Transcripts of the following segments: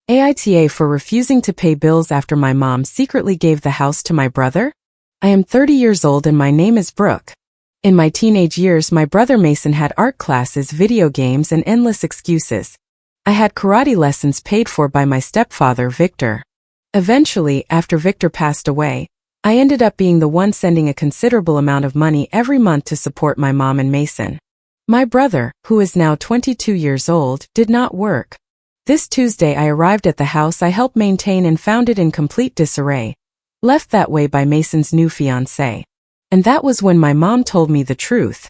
AITA for refusing to pay bills after my mom secretly gave the house to my brother? I am 30 years old and my name is Brooke. In my teenage years, my brother Mason had art classes, video games, and endless excuses. I had karate lessons paid for by my stepfather, Victor. Eventually, after Victor passed away, I ended up being the one sending a considerable amount of money every month to support my mom and Mason. My brother, who is now 22 years old, did not work. This Tuesday I arrived at the house I helped maintain and found it in complete disarray, left that way by Mason's new fiancé. And that was when my mom told me the truth.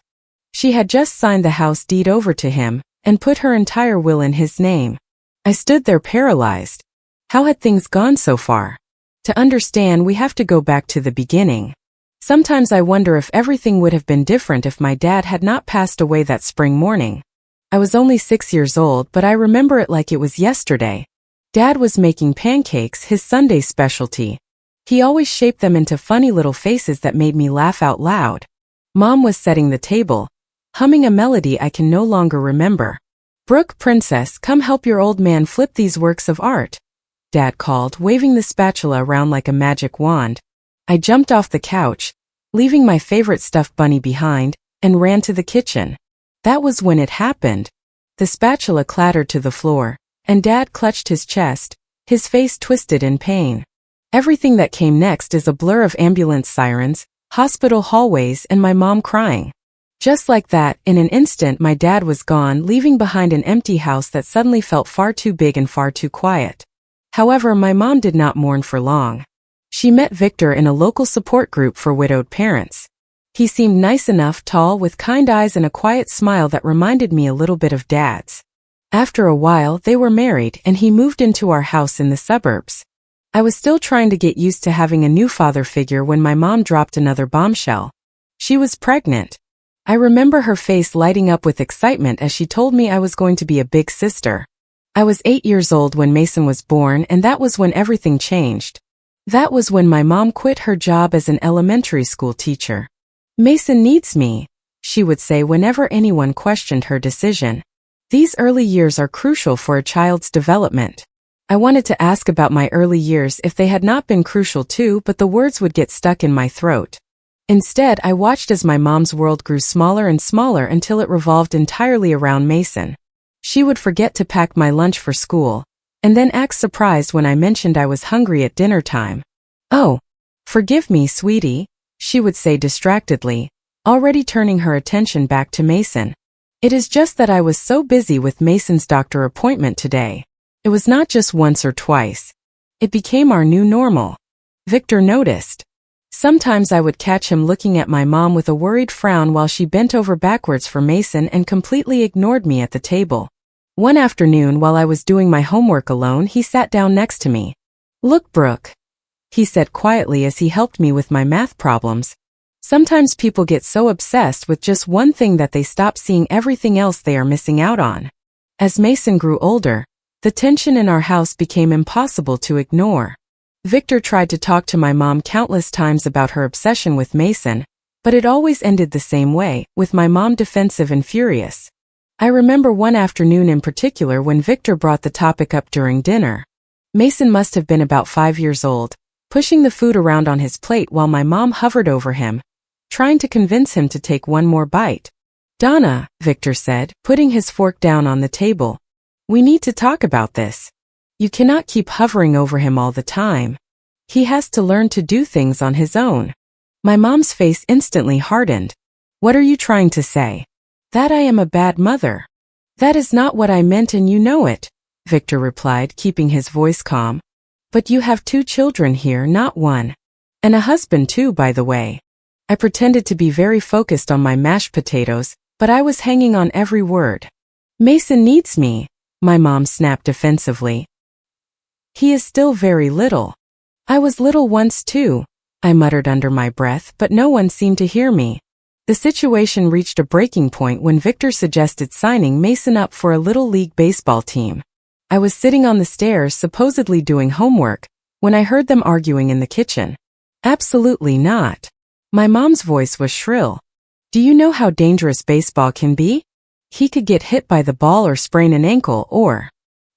She had just signed the house deed over to him and put her entire will in his name. I stood there paralyzed. How had things gone so far? To understand, we have to go back to the beginning. Sometimes I wonder if everything would have been different if my dad had not passed away that spring morning. I was only 6 years old, but I remember it like it was yesterday. Dad was making pancakes, his Sunday specialty. He always shaped them into funny little faces that made me laugh out loud. Mom was setting the table, humming a melody I can no longer remember. "Brooke, princess, come help your old man flip these works of art," Dad called, waving the spatula around like a magic wand. I jumped off the couch, leaving my favorite stuffed bunny behind, and ran to the kitchen. That was when it happened. The spatula clattered to the floor, and Dad clutched his chest, his face twisted in pain. Everything that came next is a blur of ambulance sirens, hospital hallways, and my mom crying. Just like that, in an instant my dad was gone, leaving behind an empty house that suddenly felt far too big and far too quiet. However, my mom did not mourn for long. She met Victor in a local support group for widowed parents. He seemed nice enough, tall, with kind eyes and a quiet smile that reminded me a little bit of Dad's. After a while, they were married and he moved into our house in the suburbs. I was still trying to get used to having a new father figure when my mom dropped another bombshell. She was pregnant. I remember her face lighting up with excitement as she told me I was going to be a big sister. I was 8 years old when Mason was born, and that was when everything changed. That was when my mom quit her job as an elementary school teacher. "Mason needs me," she would say whenever anyone questioned her decision. These early years are crucial for a child's development. I wanted to ask about my early years if they had not been crucial too, but the words would get stuck in my throat. Instead, I watched as my mom's world grew smaller and smaller until it revolved entirely around Mason. She would forget to pack my lunch for school, and then act surprised when I mentioned I was hungry at dinner time. "Oh, forgive me, sweetie," she would say distractedly, already turning her attention back to Mason. "It is just that I was so busy with Mason's doctor appointment today." It was not just once or twice. It became our new normal. Victor noticed. Sometimes I would catch him looking at my mom with a worried frown while she bent over backwards for Mason and completely ignored me at the table. One afternoon, while I was doing my homework alone, he sat down next to me. "Look, Brooke," he said quietly as he helped me with my math problems. "Sometimes people get so obsessed with just one thing that they stop seeing everything else they are missing out on." As Mason grew older, the tension in our house became impossible to ignore. Victor tried to talk to my mom countless times about her obsession with Mason, but it always ended the same way, with my mom defensive and furious. I remember one afternoon in particular when Victor brought the topic up during dinner. Mason must have been about 5 years old, pushing the food around on his plate while my mom hovered over him, trying to convince him to take one more bite. "Donna," Victor said, putting his fork down on the table, "we need to talk about this. You cannot keep hovering over him all the time. He has to learn to do things on his own." My mom's face instantly hardened. "What are you trying to say? That I am a bad mother?" "That is not what I meant and you know it," Victor replied, keeping his voice calm. "But you have 2 children here, not one. And a husband too, by the way." I pretended to be very focused on my mashed potatoes, but I was hanging on every word. "Mason needs me," my mom snapped defensively. "He is still very little." "I was little once too," I muttered under my breath, but no one seemed to hear me. The situation reached a breaking point when Victor suggested signing Mason up for a little league baseball team. I was sitting on the stairs, supposedly doing homework, when I heard them arguing in the kitchen. "Absolutely not." My mom's voice was shrill. "Do you know how dangerous baseball can be? He could get hit by the ball or sprain an ankle or..."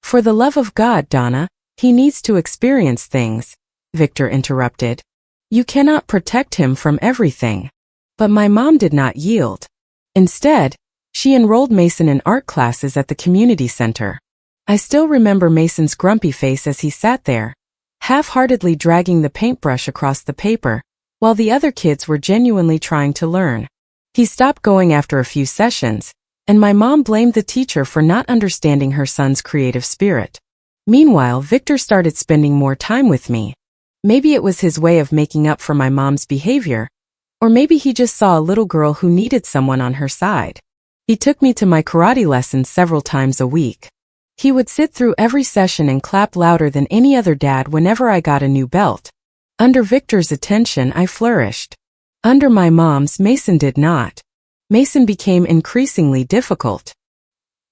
For the love of God, Donna, he needs to experience things, Victor interrupted. You cannot protect him from everything. But my mom did not yield. Instead, she enrolled Mason in art classes at the community center. I still remember Mason's grumpy face as he sat there, half-heartedly dragging the paintbrush across the paper, while the other kids were genuinely trying to learn. He stopped going after a few sessions, and my mom blamed the teacher for not understanding her son's creative spirit. Meanwhile, Victor started spending more time with me. Maybe it was his way of making up for my mom's behavior, or maybe he just saw a little girl who needed someone on her side. He took me to my karate lessons several times a week. He would sit through every session and clap louder than any other dad whenever I got a new belt. Under Victor's attention, I flourished. Under my mom's, Mason did not. Mason became increasingly difficult.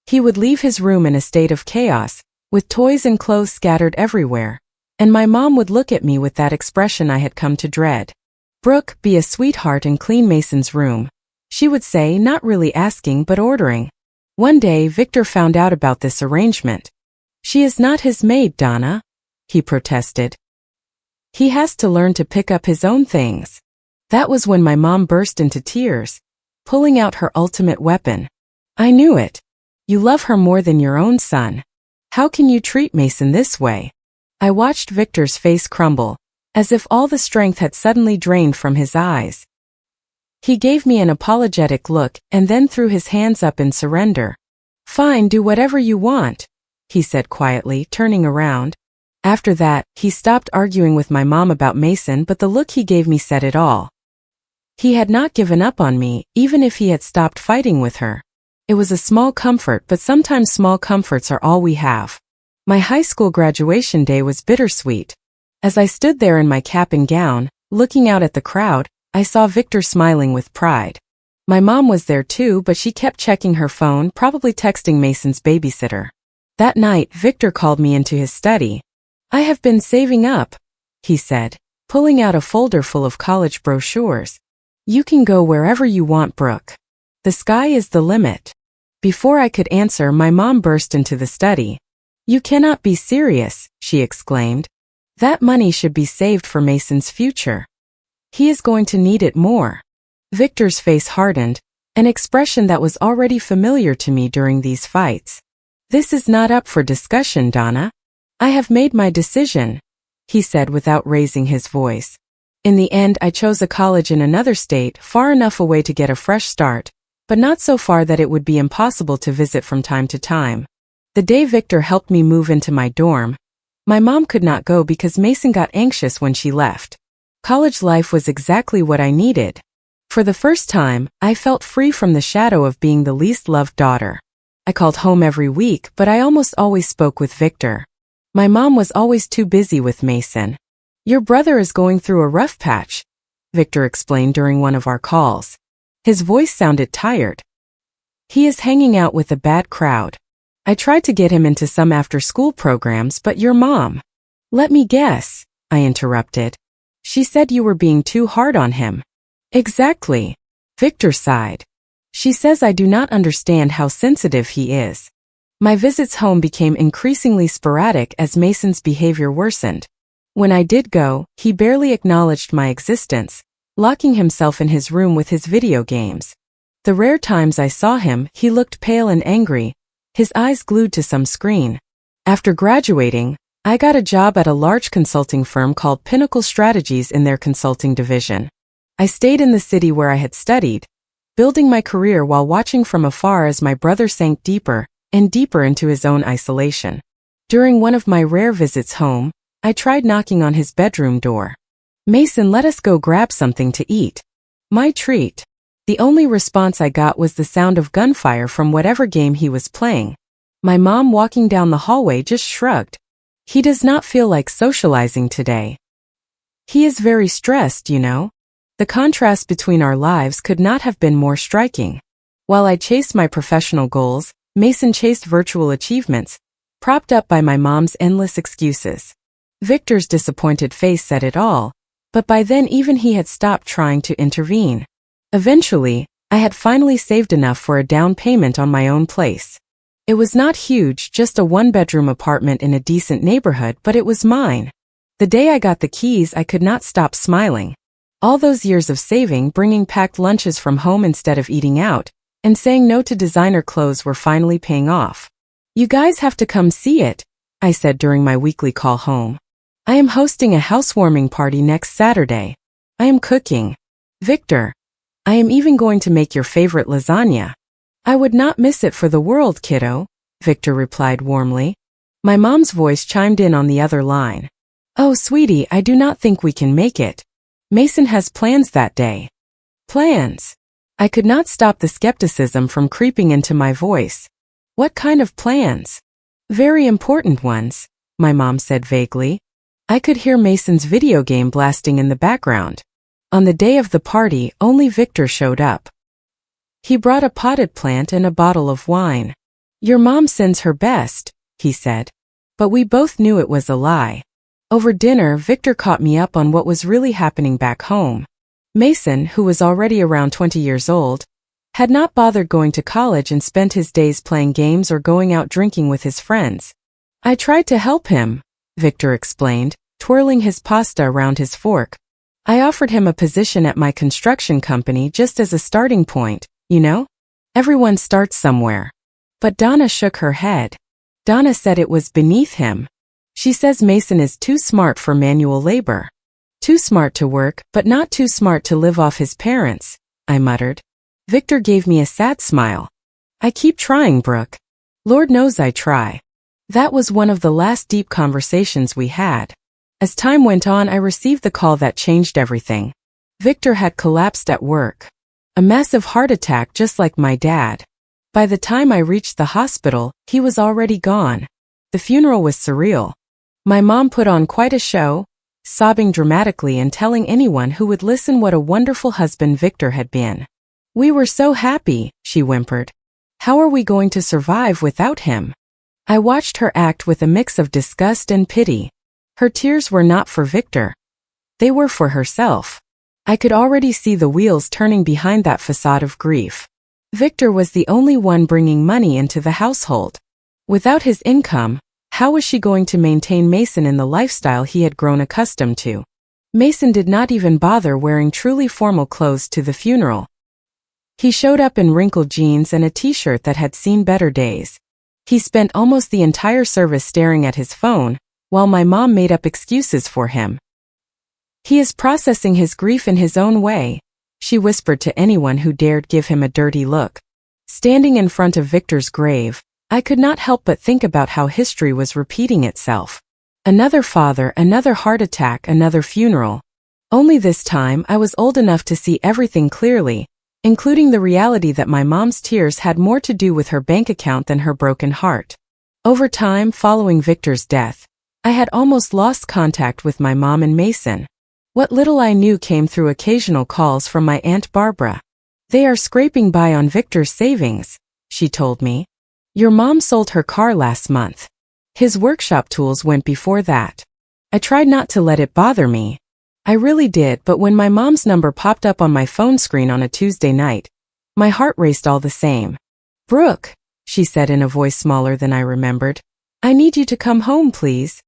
He would leave his room in a state of chaos, with toys and clothes scattered everywhere, and my mom would look at me with that expression I had come to dread. Brooke, be a sweetheart and clean Mason's room, she would say, not really asking but ordering. One day, Victor found out about this arrangement. She is not his maid, Donna, he protested. He has to learn to pick up his own things. That was when my mom burst into tears, pulling out her ultimate weapon. I knew it. You love her more than your own son. How can you treat Mason this way? I watched Victor's face crumble, as if all the strength had suddenly drained from his eyes. He gave me an apologetic look and then threw his hands up in surrender. Fine, do whatever you want, he said quietly, turning around. After that, he stopped arguing with my mom about Mason, but the look he gave me said it all. He had not given up on me, even if he had stopped fighting with her. It was a small comfort, but sometimes small comforts are all we have. My high school graduation day was bittersweet. As I stood there in my cap and gown, looking out at the crowd, I saw Victor smiling with pride. My mom was there too, but she kept checking her phone, probably texting Mason's babysitter. That night, Victor called me into his study. I have been saving up, he said, pulling out a folder full of college brochures. You can go wherever you want, Brooke. The sky is the limit. Before I could answer, my mom burst into the study. You cannot be serious, she exclaimed. That money should be saved for Mason's future. He is going to need it more. Victor's face hardened, an expression that was already familiar to me during these fights. This is not up for discussion, Donna. I have made my decision, he said without raising his voice. In the end, I chose a college in another state, far enough away to get a fresh start, but not so far that it would be impossible to visit from time to time. The day Victor helped me move into my dorm, my mom could not go because Mason got anxious when she left. College life was exactly what I needed. For the first time, I felt free from the shadow of being the least loved daughter. I called home every week, but I almost always spoke with Victor. My mom was always too busy with Mason. Your brother is going through a rough patch, Victor explained during one of our calls. His voice sounded tired. He is hanging out with a bad crowd. I tried to get him into some after-school programs, but your mom. Let me guess, I interrupted. She said you were being too hard on him. Exactly, Victor sighed. She says I do not understand how sensitive he is. My visits home became increasingly sporadic as Mason's behavior worsened. When I did go, he barely acknowledged my existence, locking himself in his room with his video games. The rare times I saw him, he looked pale and angry, his eyes glued to some screen. After graduating, I got a job at a large consulting firm called Pinnacle Strategies in their consulting division. I stayed in the city where I had studied, building my career while watching from afar as my brother sank deeper and deeper into his own isolation. During one of my rare visits home, I tried knocking on his bedroom door. Mason, let us go grab something to eat. My treat. The only response I got was the sound of gunfire from whatever game he was playing. My mom, walking down the hallway, just shrugged. He does not feel like socializing today. He is very stressed, you know. The contrast between our lives could not have been more striking. While I chased my professional goals, Mason chased virtual achievements, propped up by my mom's endless excuses. Victor's disappointed face said it all, but by then even he had stopped trying to intervene. Eventually, I had finally saved enough for a down payment on my own place. It was not huge, just a one-bedroom apartment in a decent neighborhood, but it was mine. The day I got the keys, I could not stop smiling. All those years of saving, bringing packed lunches from home instead of eating out, and saying no to designer clothes were finally paying off. "You guys have to come see it," I said during my weekly call home. "I am hosting a housewarming party next Saturday. I am cooking. Victor, I am even going to make your favorite lasagna." "I would not miss it for the world, kiddo," Victor replied warmly. My mom's voice chimed in on the other line. "Oh, sweetie, I do not think we can make it. Mason has plans that day." Plans? I could not stop the skepticism from creeping into my voice. "What kind of plans?" "Very important ones," my mom said vaguely. I could hear Mason's video game blasting in the background. On the day of the party, only Victor showed up. He brought a potted plant and a bottle of wine. "Your mom sends her best," he said. But we both knew it was a lie. Over dinner, Victor caught me up on what was really happening back home. Mason, who was already around 20 years old, had not bothered going to college and spent his days playing games or going out drinking with his friends. "I tried to help him," Victor explained, twirling his pasta around his fork. "I offered him a position at my construction company just as a starting point, you know? Everyone starts somewhere." But Donna shook her head. Donna said it was beneath him. She says Mason is too smart for manual labor. "Too smart to work, but not too smart to live off his parents," I muttered. Victor gave me a sad smile. "I keep trying, Brooke. Lord knows I try." That was one of the last deep conversations we had. As time went on, I received the call that changed everything. Victor had collapsed at work. A massive heart attack, just like my dad. By the time I reached the hospital, he was already gone. The funeral was surreal. My mom put on quite a show, sobbing dramatically and telling anyone who would listen what a wonderful husband Victor had been. "We were so happy," she whimpered. "How are we going to survive without him?" I watched her act with a mix of disgust and pity. Her tears were not for Victor. They were for herself. I could already see the wheels turning behind that facade of grief. Victor was the only one bringing money into the household. Without his income, how was she going to maintain Mason in the lifestyle he had grown accustomed to? Mason did not even bother wearing truly formal clothes to the funeral. He showed up in wrinkled jeans and a t-shirt that had seen better days. He spent almost the entire service staring at his phone, while my mom made up excuses for him. "He is processing his grief in his own way," she whispered to anyone who dared give him a dirty look. Standing in front of Victor's grave, I could not help but think about how history was repeating itself. Another father, another heart attack, another funeral. Only this time I was old enough to see everything clearly, including the reality that my mom's tears had more to do with her bank account than her broken heart. Over time, following Victor's death, I had almost lost contact with my mom and Mason. What little I knew came through occasional calls from my Aunt Barbara. "They are scraping by on Victor's savings," she told me. "Your mom sold her car last month. His workshop tools went before that." I tried not to let it bother me. I really did, but when my mom's number popped up on my phone screen on a Tuesday night, my heart raced all the same. "Brooke," she said in a voice smaller than I remembered, "I need you to come home, please."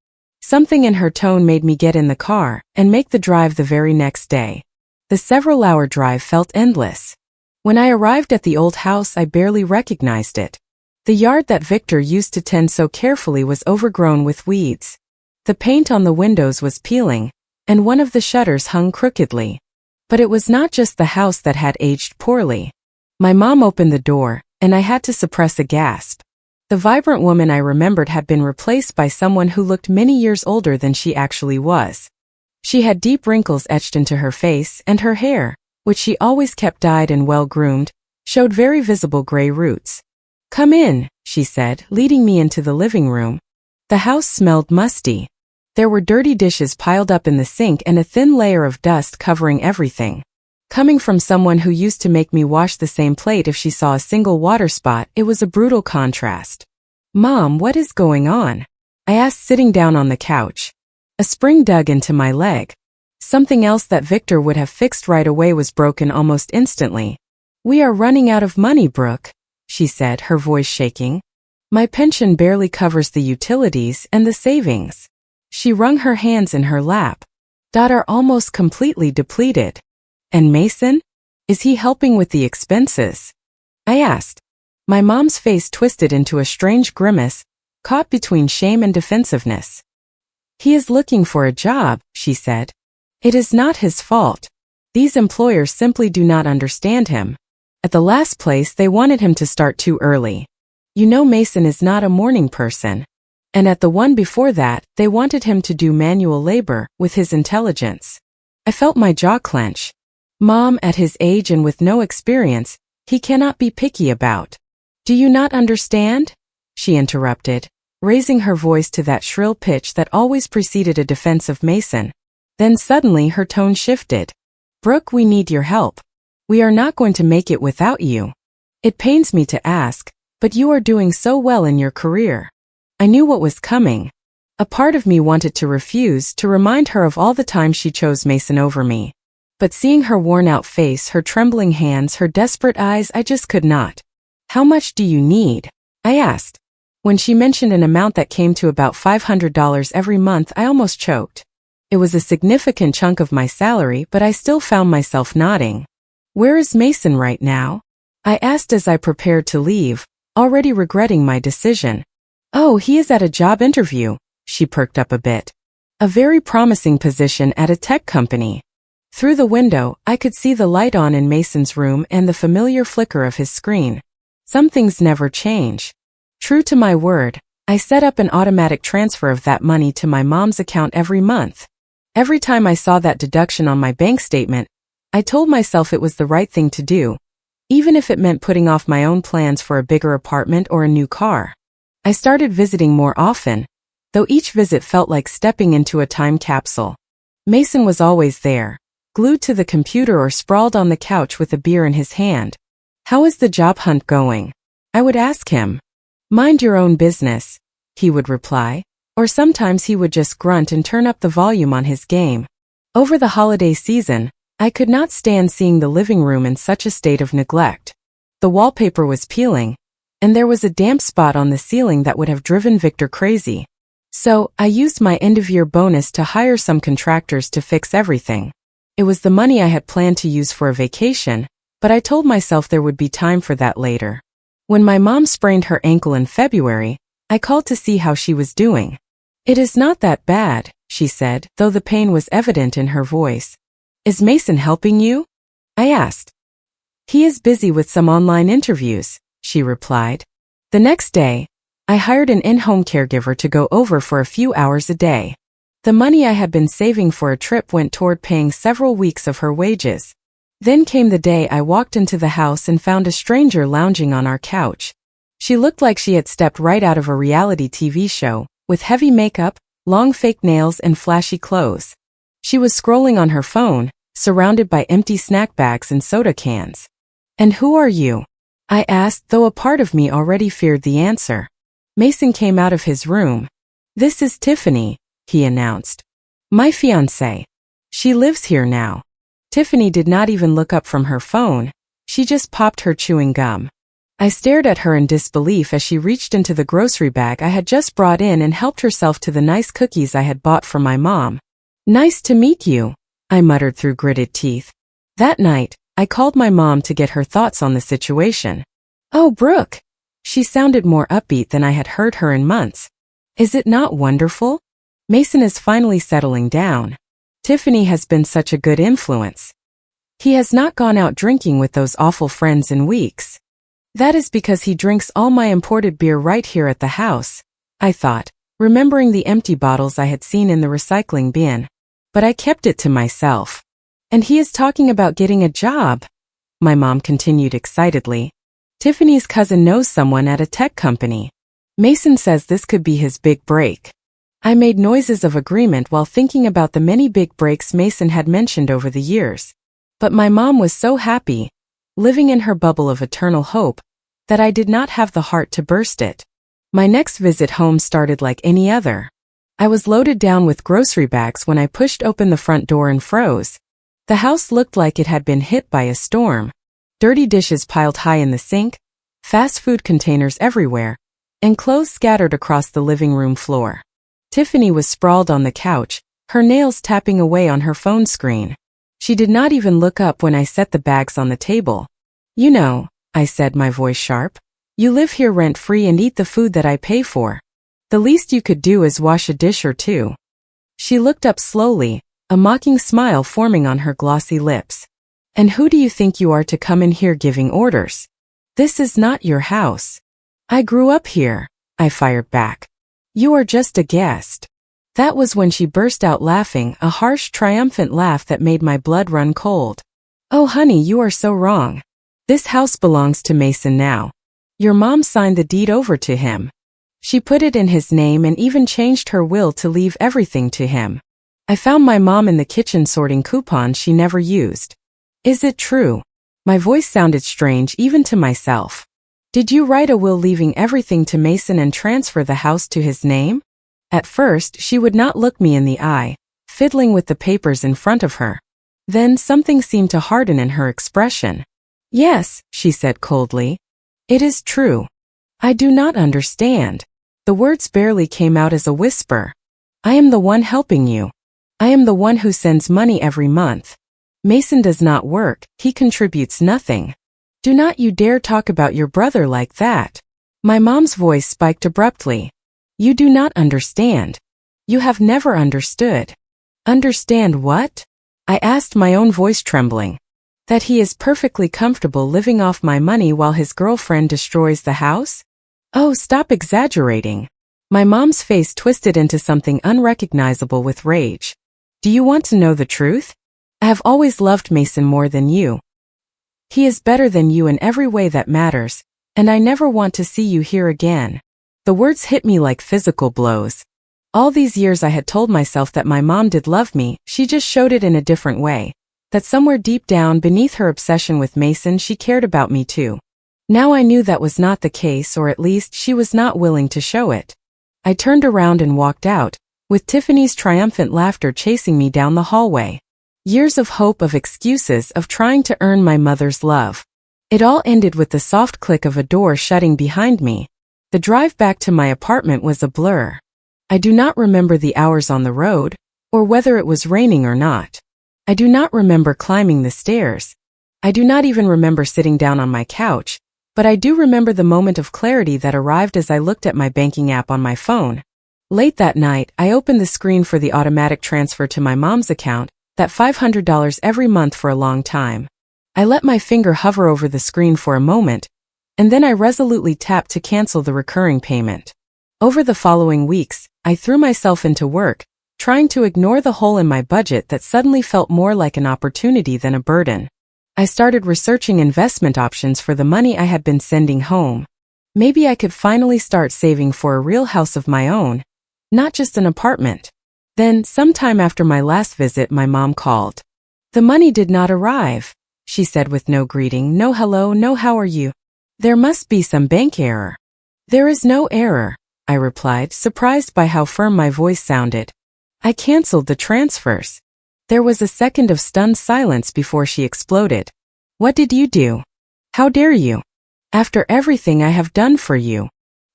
Something in her tone made me get in the car and make the drive the very next day. The several-hour drive felt endless. When I arrived at the old house, I barely recognized it. The yard that Victor used to tend so carefully was overgrown with weeds. The paint on the windows was peeling, and one of the shutters hung crookedly. But it was not just the house that had aged poorly. My mom opened the door, and I had to suppress a gasp. The vibrant woman I remembered had been replaced by someone who looked many years older than she actually was. She had deep wrinkles etched into her face, and her hair, which she always kept dyed and well-groomed, showed very visible gray roots. "Come in," she said, leading me into the living room. The house smelled musty. There were dirty dishes piled up in the sink and a thin layer of dust covering everything. Coming from someone who used to make me wash the same plate if she saw a single water spot, it was a brutal contrast. "Mom, what is going on?" I asked, sitting down on the couch. A spring dug into my leg. Something else that Victor would have fixed right away was broken almost instantly. "We are running out of money, Brooke," she said, her voice shaking. My pension barely covers the utilities and the savings. She wrung her hands in her lap. Are almost completely depleted. And Mason? Is he helping with the expenses? I asked. My mom's face twisted into a strange grimace, caught between shame and defensiveness. He is looking for a job, she said. It is not his fault. These employers simply do not understand him. At the last place they wanted him to start too early. You know Mason is not a morning person. And at the one before that, they wanted him to do manual labor with his intelligence. I felt my jaw clench. Mom, at his age and with no experience, he cannot be picky about. Do you not understand? She interrupted, raising her voice to that shrill pitch that always preceded a defense of Mason. Then suddenly her tone shifted. Brooke, we need your help. We are not going to make it without you. It pains me to ask, but you are doing so well in your career. I knew what was coming. A part of me wanted to refuse, to remind her of all the time she chose Mason over me. But seeing her worn-out face, her trembling hands, her desperate eyes, I just could not. How much do you need? I asked. When she mentioned an amount that came to about $500 every month, I almost choked. It was a significant chunk of my salary, but I still found myself nodding. Where is Mason right now? I asked as I prepared to leave, already regretting my decision. Oh, he is at a job interview, she perked up a bit. A very promising position at a tech company. Through the window, I could see the light on in Mason's room and the familiar flicker of his screen. Some things never change. True to my word, I set up an automatic transfer of that money to my mom's account every month. Every time I saw that deduction on my bank statement, I told myself it was the right thing to do, even if it meant putting off my own plans for a bigger apartment or a new car. I started visiting more often, though each visit felt like stepping into a time capsule. Mason was always there, glued to the computer or sprawled on the couch with a beer in his hand. How is the job hunt going? I would ask him. Mind your own business, he would reply, or sometimes he would just grunt and turn up the volume on his game. Over the holiday season, I could not stand seeing the living room in such a state of neglect. The wallpaper was peeling, and there was a damp spot on the ceiling that would have driven Victor crazy. So, I used my end-of-year bonus to hire some contractors to fix everything. It was the money I had planned to use for a vacation, but I told myself there would be time for that later. When my mom sprained her ankle in February, I called to see how she was doing. It is not that bad, she said, though the pain was evident in her voice. Is Mason helping you? I asked. He is busy with some online interviews, she replied. The next day, I hired an in-home caregiver to go over for a few hours a day. The money I had been saving for a trip went toward paying several weeks of her wages. Then came the day I walked into the house and found a stranger lounging on our couch. She looked like she had stepped right out of a reality TV show, with heavy makeup, long fake nails and flashy clothes. She was scrolling on her phone, surrounded by empty snack bags and soda cans. And who are you? I asked, though a part of me already feared the answer. Mason came out of his room. This is Tiffany, he announced. My fiancée. She lives here now. Tiffany did not even look up from her phone, she just popped her chewing gum. I stared at her in disbelief as she reached into the grocery bag I had just brought in and helped herself to the nice cookies I had bought for my mom. Nice to meet you, I muttered through gritted teeth. That night, I called my mom to get her thoughts on the situation. Oh, Brooke! She sounded more upbeat than I had heard her in months. Is it not wonderful? Mason is finally settling down. Tiffany has been such a good influence. He has not gone out drinking with those awful friends in weeks. That is because he drinks all my imported beer right here at the house, I thought, remembering the empty bottles I had seen in the recycling bin. But I kept it to myself. And he is talking about getting a job, my mom continued excitedly. Tiffany's cousin knows someone at a tech company. Mason says this could be his big break. I made noises of agreement while thinking about the many big breaks Mason had mentioned over the years. But my mom was so happy, living in her bubble of eternal hope, that I did not have the heart to burst it. My next visit home started like any other. I was loaded down with grocery bags when I pushed open the front door and froze. The house looked like it had been hit by a storm. Dirty dishes piled high in the sink, fast food containers everywhere, and clothes scattered across the living room floor. Tiffany was sprawled on the couch, her nails tapping away on her phone screen. She did not even look up when I set the bags on the table. "You know," I said, my voice sharp, "you live here rent-free and eat the food that I pay for. The least you could do is wash a dish or two." She looked up slowly, a mocking smile forming on her glossy lips. "And who do you think you are to come in here giving orders? This is not your house." "I grew up here," I fired back. "You are just a guest." That was when she burst out laughing, a harsh, triumphant laugh that made my blood run cold. "Oh honey, you are so wrong. This house belongs to Mason now. Your mom signed the deed over to him. She put it in his name and even changed her will to leave everything to him. I found my mom in the kitchen sorting coupons she never used." "Is it true?" My voice sounded strange even to myself. "Did you write a will leaving everything to Mason and transfer the house to his name?" At first, she would not look me in the eye, fiddling with the papers in front of her. Then something seemed to harden in her expression. "Yes," she said coldly. "It is true. I do not understand." The words barely came out as a whisper. "I am the one helping you. I am the one who sends money every month. Mason does not work, he contributes nothing. Do not you dare talk about your brother like that." My mom's voice spiked abruptly. "You do not understand. You have never understood." "Understand what?" I asked, my own voice trembling. "That he is perfectly comfortable living off my money while his girlfriend destroys the house?" "Oh, stop exaggerating." My mom's face twisted into something unrecognizable with rage. "Do you want to know the truth? I have always loved Mason more than you. He is better than you in every way that matters, and I never want to see you here again." The words hit me like physical blows. All these years I had told myself that my mom did love me, she just showed it in a different way. That somewhere deep down beneath her obsession with Mason she cared about me too. Now I knew that was not the case, or at least she was not willing to show it. I turned around and walked out, with Tiffany's triumphant laughter chasing me down the hallway. Years of hope, of excuses, of trying to earn my mother's love. It all ended with the soft click of a door shutting behind me. The drive back to my apartment was a blur. I do not remember the hours on the road, or whether it was raining or not. I do not remember climbing the stairs. I do not even remember sitting down on my couch, but I do remember the moment of clarity that arrived as I looked at my banking app on my phone. Late that night, I opened the screen for the automatic transfer to my mom's account, that $500 every month for a long time. I let my finger hover over the screen for a moment, and then I resolutely tapped to cancel the recurring payment. Over the following weeks, I threw myself into work, trying to ignore the hole in my budget that suddenly felt more like an opportunity than a burden. I started researching investment options for the money I had been sending home. Maybe I could finally start saving for a real house of my own, not just an apartment. Then, sometime after my last visit, my mom called. "The money did not arrive," she said with no greeting, no hello, no how are you. "There must be some bank error." "There is no error," I replied, surprised by how firm my voice sounded. "I canceled the transfers." There was a second of stunned silence before she exploded. "What did you do? How dare you? After everything I have done for you."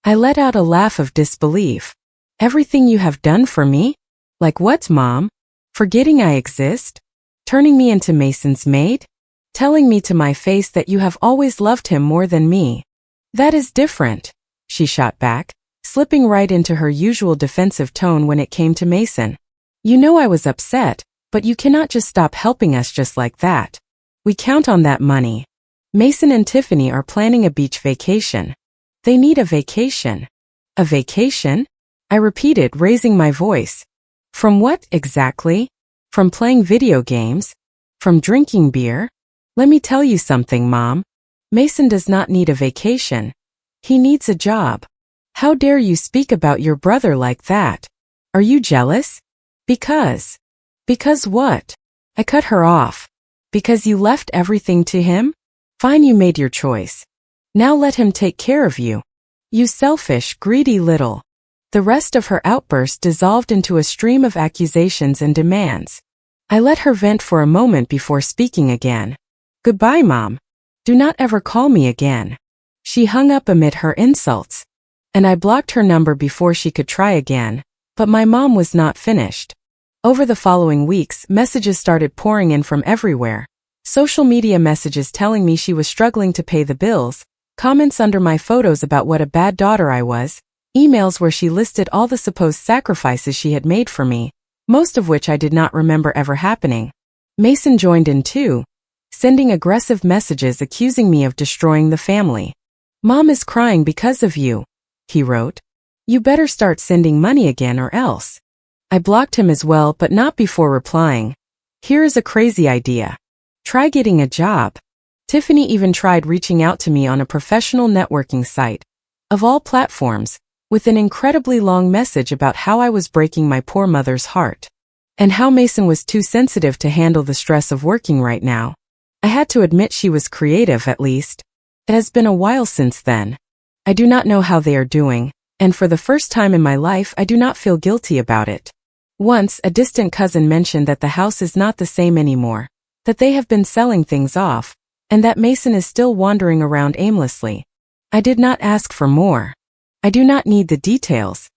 I let out a laugh of disbelief. "Everything you have done for me? Like what, Mom? Forgetting I exist? Turning me into Mason's maid? Telling me to my face that you have always loved him more than me? That is different," she shot back, slipping right into her usual defensive tone when it came to Mason. "You know I was upset, but you cannot just stop helping us just like that. We count on that money. Mason and Tiffany are planning a beach vacation. They need a vacation." "A vacation?" I repeated, raising my voice. "From what, exactly? From playing video games? From drinking beer? Let me tell you something, Mom. Mason does not need a vacation. He needs a job. How dare you speak about your brother like that? Are you jealous? Because what?" I cut her off. "Because you left everything to him? Fine, you made your choice. Now let him take care of you. You selfish, greedy little." The rest of her outburst dissolved into a stream of accusations and demands. I let her vent for a moment before speaking again. "Goodbye, Mom. Do not ever call me again." She hung up amid her insults. and I blocked her number before she could try again, but my mom was not finished. Over the following weeks, messages started pouring in from everywhere. Social media messages telling me she was struggling to pay the bills, comments under my photos about what a bad daughter I was, emails where she listed all the supposed sacrifices she had made for me, most of which I did not remember ever happening. Mason joined in too, sending aggressive messages accusing me of destroying the family. "Mom is crying because of you," he wrote. "You better start sending money again or else." I blocked him as well, but not before replying, "Here is a crazy idea. Try getting a job." Tiffany even tried reaching out to me on a professional networking site, of all platforms, with an incredibly long message about how I was breaking my poor mother's heart, and how Mason was too sensitive to handle the stress of working right now. I had to admit she was creative at least. It has been a while since then. I do not know how they are doing, and for the first time in my life I do not feel guilty about it. Once, a distant cousin mentioned that the house is not the same anymore, that they have been selling things off, and that Mason is still wandering around aimlessly. I did not ask for more. I do not need the details.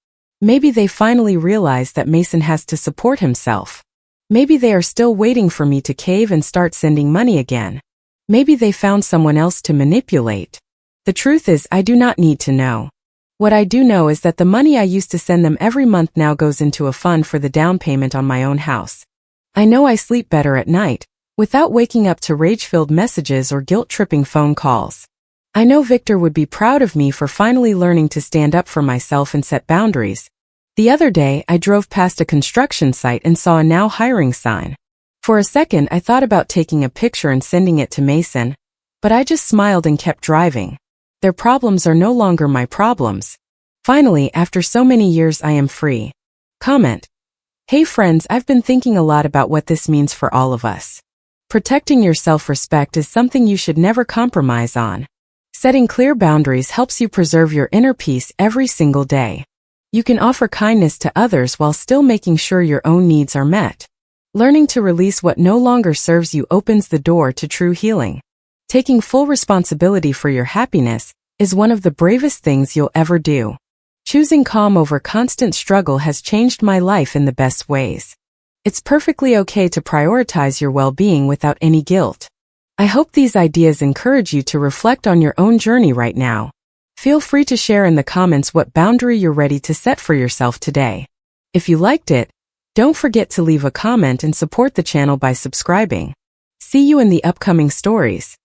Maybe they finally realize that Mason has to support himself. Maybe they are still waiting for me to cave and start sending money again. Maybe they found someone else to manipulate. The truth is, I do not need to know. What I do know is that the money I used to send them every month now goes into a fund for the down payment on my own house. I know I sleep better at night, without waking up to rage-filled messages or guilt-tripping phone calls. I know Victor would be proud of me for finally learning to stand up for myself and set boundaries. The other day, I drove past a construction site and saw a now hiring sign. For a second, I thought about taking a picture and sending it to Mason, but I just smiled and kept driving. Their problems are no longer my problems. Finally, after so many years, I am free. Comment. Hey friends, I've been thinking a lot about what this means for all of us. Protecting your self-respect is something you should never compromise on. Setting clear boundaries helps you preserve your inner peace every single day. You can offer kindness to others while still making sure your own needs are met. Learning to release what no longer serves you opens the door to true healing. Taking full responsibility for your happiness is one of the bravest things you'll ever do. Choosing calm over constant struggle has changed my life in the best ways. It's perfectly okay to prioritize your well-being without any guilt. I hope these ideas encourage you to reflect on your own journey right now. Feel free to share in the comments what boundary you're ready to set for yourself today. If you liked it, don't forget to leave a comment and support the channel by subscribing. See you in the upcoming stories.